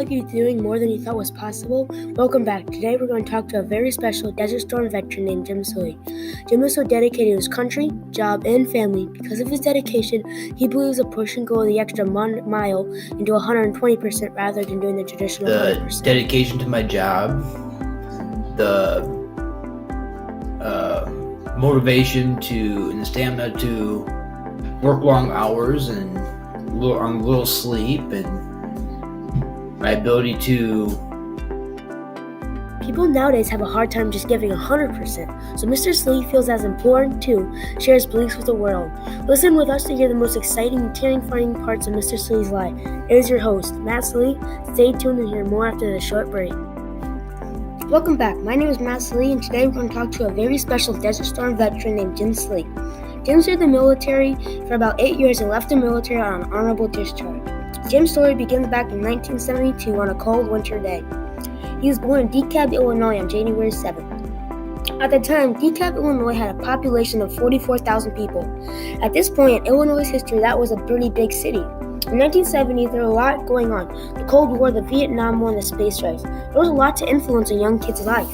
like you're doing more than you thought was possible? Welcome back. Today we're going to talk to a very special Desert Storm veteran named Jim Sallee. Jim is so dedicated to his country, job, and family. Because of his dedication, he believes a person go the extra mile and do 120% rather than doing the traditional 100%. The dedication to my job, the motivation and the stamina to work long hours and on little sleep, and my ability to... People nowadays have a hard time just giving 100%, so Mr. Sallee feels as important to share his beliefs with the world. Listen with us to hear the most exciting and terrifying parts of Mr. Sallee's life. Here's your host, Matt Sallee. Stay tuned and hear more after this short break. Welcome back. My name is Matt Sallee, and today we're going to talk to a very special Desert Storm veteran named Jim Sallee. Jim served the military for about 8 years and left the military on an honorable discharge. Jim's story begins back in 1972 on a cold winter day. He was born in DeKalb, Illinois on January 7th. At the time, DeKalb, Illinois had a population of 44,000 people. At this point in Illinois' history, that was a pretty big city. In 1970, there was a lot going on. The Cold War, the Vietnam War, and the space race. There was a lot to influence a young kid's life.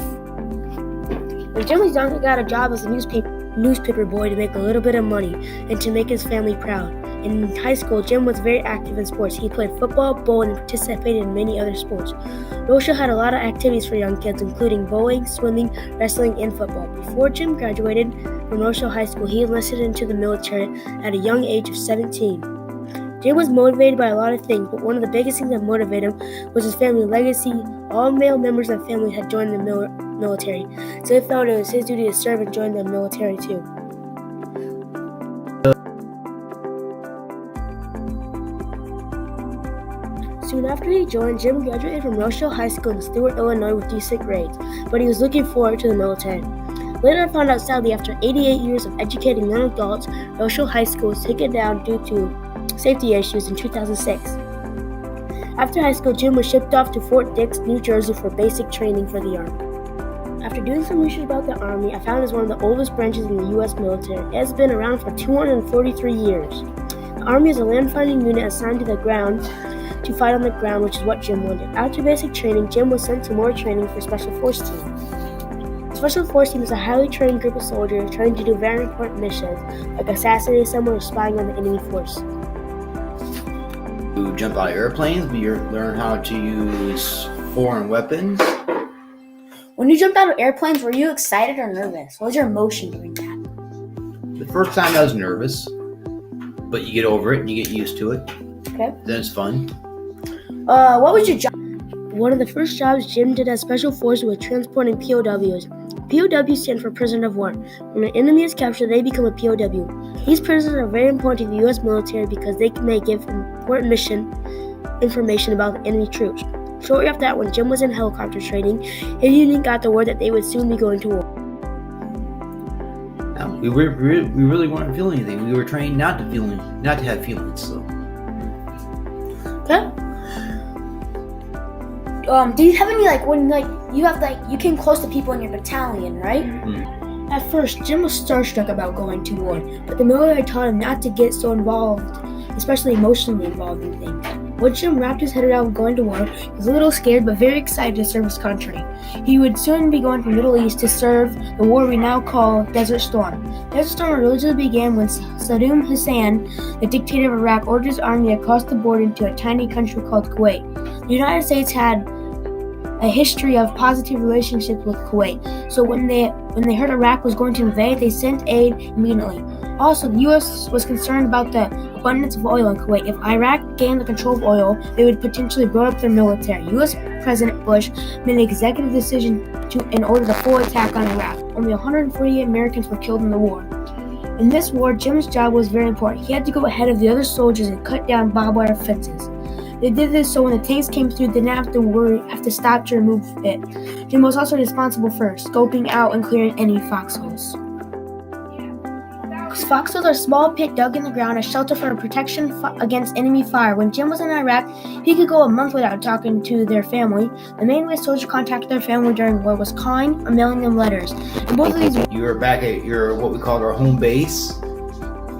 When Jim was young, he got a job as a newspaper boy to make a little bit of money and to make his family proud. In high school, Jim was very active in sports. He played football, bowling, and participated in many other sports. Rochelle had a lot of activities for young kids, including bowling, swimming, wrestling, and football. Before Jim graduated from Rochelle High School, he enlisted into the military at a young age of 17. Jim was motivated by a lot of things, but one of the biggest things that motivated him was his family legacy. All male members of the family had joined the military, so he felt it was his duty to serve and join the military too. Soon after he joined, Jim graduated from Rochelle High School in Stewart, Illinois with decent grades, but he was looking forward to the military. Later I found out sadly after 88 years of educating young adults, Rochelle High School was taken down due to safety issues in 2006. After high school, Jim was shipped off to Fort Dix, New Jersey for basic training for the Army. After doing some research about the Army, I found it is one of the oldest branches in the U.S. military. It has been around for 243 years. The Army is a land-fighting unit assigned to the ground to fight on the ground, which is what Jim wanted. After basic training, Jim was sent to more training for Special Force Team. The Special Force Team is a highly trained group of soldiers trying to do very important missions, like assassinating someone or spying on the enemy force. You jump out of airplanes, but you learn how to use foreign weapons. When you jumped out of airplanes, were you excited or nervous? What was your emotion during that? The first time I was nervous, but you get over it and you get used to it. Okay. Then it's fun. What was your job? One of the first jobs Jim did as Special Forces was transporting POWs. POWs stand for prisoner of war. When an enemy is captured, they become a POW. These prisoners are very important to the U.S. military because they may give important mission information about the enemy troops. Shortly after that, when Jim was in helicopter training, his unit got the word that they would soon be going to war. Now, we really weren't feeling anything. We were trained not to have feelings. So. Okay. Do you have any when you came close to people in your battalion, right? Mm-hmm. At first, Jim was starstruck about going to war, but the military taught him not to get so involved, especially emotionally involved in things. Once Jim wrapped his head around going to war, he was a little scared but very excited to serve his country. He would soon be going to the Middle East to serve the war we now call Desert Storm. Desert Storm originally began when Saddam Hussein, the dictator of Iraq, ordered his army across the border into a tiny country called Kuwait. The United States had a history of positive relationships with Kuwait, so when they heard Iraq was going to invade, they sent aid immediately. Also, the U.S. was concerned about the abundance of oil in Kuwait. If Iraq gained the control of oil, they would potentially blow up their military. U.S. President Bush made an executive decision in order the full attack on Iraq. Only 148 Americans were killed in the war. In this war, Jim's job was very important. He had to go ahead of the other soldiers and cut down barbed wire fences. They did this so when the tanks came through, they didn't have to stop to remove it. Jim was also responsible for scoping out and clearing enemy foxholes. Foxholes are a small pit dug in the ground as shelter for protection against enemy fire. When Jim was in Iraq, he could go a month without talking to their family. The main way soldiers contacted their family during war was calling or mailing them letters. And both of these... You were back at what we called our home base.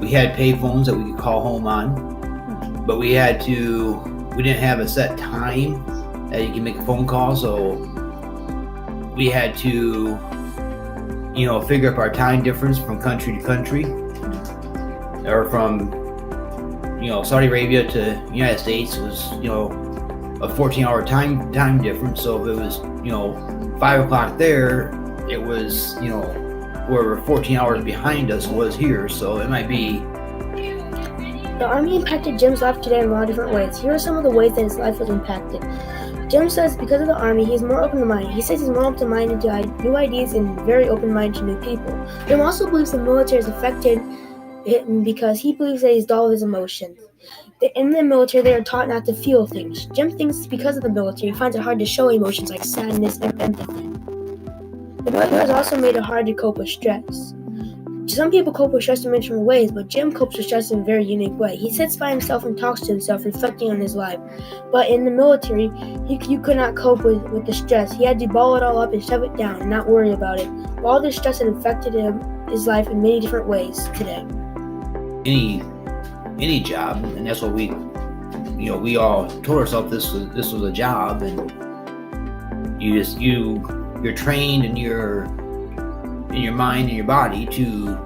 We had payphones that we could call home on, but we didn't have a set time that you can make a phone call. So we had to, figure up our time difference from country to country, or from, Saudi Arabia to United States was, a 14-hour time difference. So if it was, 5 o'clock there, it was, where 14 hours behind us was here. So it might be. The Army impacted Jim's life today in a lot of different ways. Here are some of the ways that his life was impacted. Jim says because of the Army, he's more open-minded. He says he's more open-minded to new ideas and very open-minded to new people. Jim also believes the military has affected him because he believes that he's dull of his emotions. In the military, they are taught not to feel things. Jim thinks because of the military, he finds it hard to show emotions like sadness and empathy. The military has also made it hard to cope with stress. Some people cope with stress in many different ways, but Jim copes with stress in a very unique way. He sits by himself and talks to himself, reflecting on his life. But in the military, you could not cope with the stress. He had to ball it all up and shove it down and not worry about it. All this stress had affected his life in many different ways today. Any job, and that's what we all told ourselves this was a job, and you're trained in your mind and your body to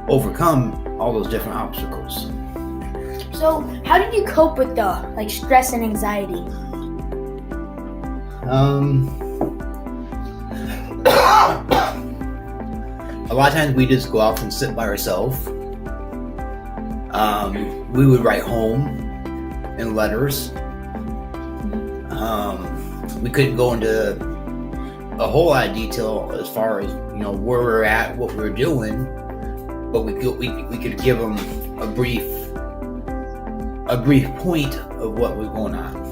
overcome all those different obstacles. So, how did you cope with the stress and anxiety? A lot of times we just go out and sit by ourselves. We would write home in letters. We couldn't go into a whole lot of detail as far as where we're at, what we're doing, but we could give them a brief point of what was going on.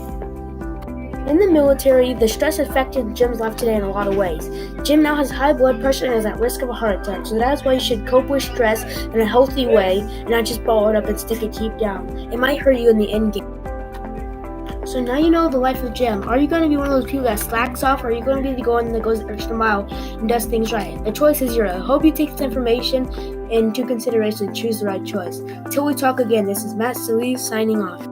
In the military, the stress affected Jim's life today in a lot of ways. Jim now has high blood pressure and is at risk of a heart attack, so that's why you should cope with stress in a healthy way and not just ball it up and stick it deep down. It might hurt you in the end game. So now you know the life of Jim. Are you going to be one of those people that slacks off, or are you going to be the one that goes the extra mile and does things right? The choice is yours. I hope you take this information into consideration and choose the right choice. Until we talk again, this is Sallee signing off.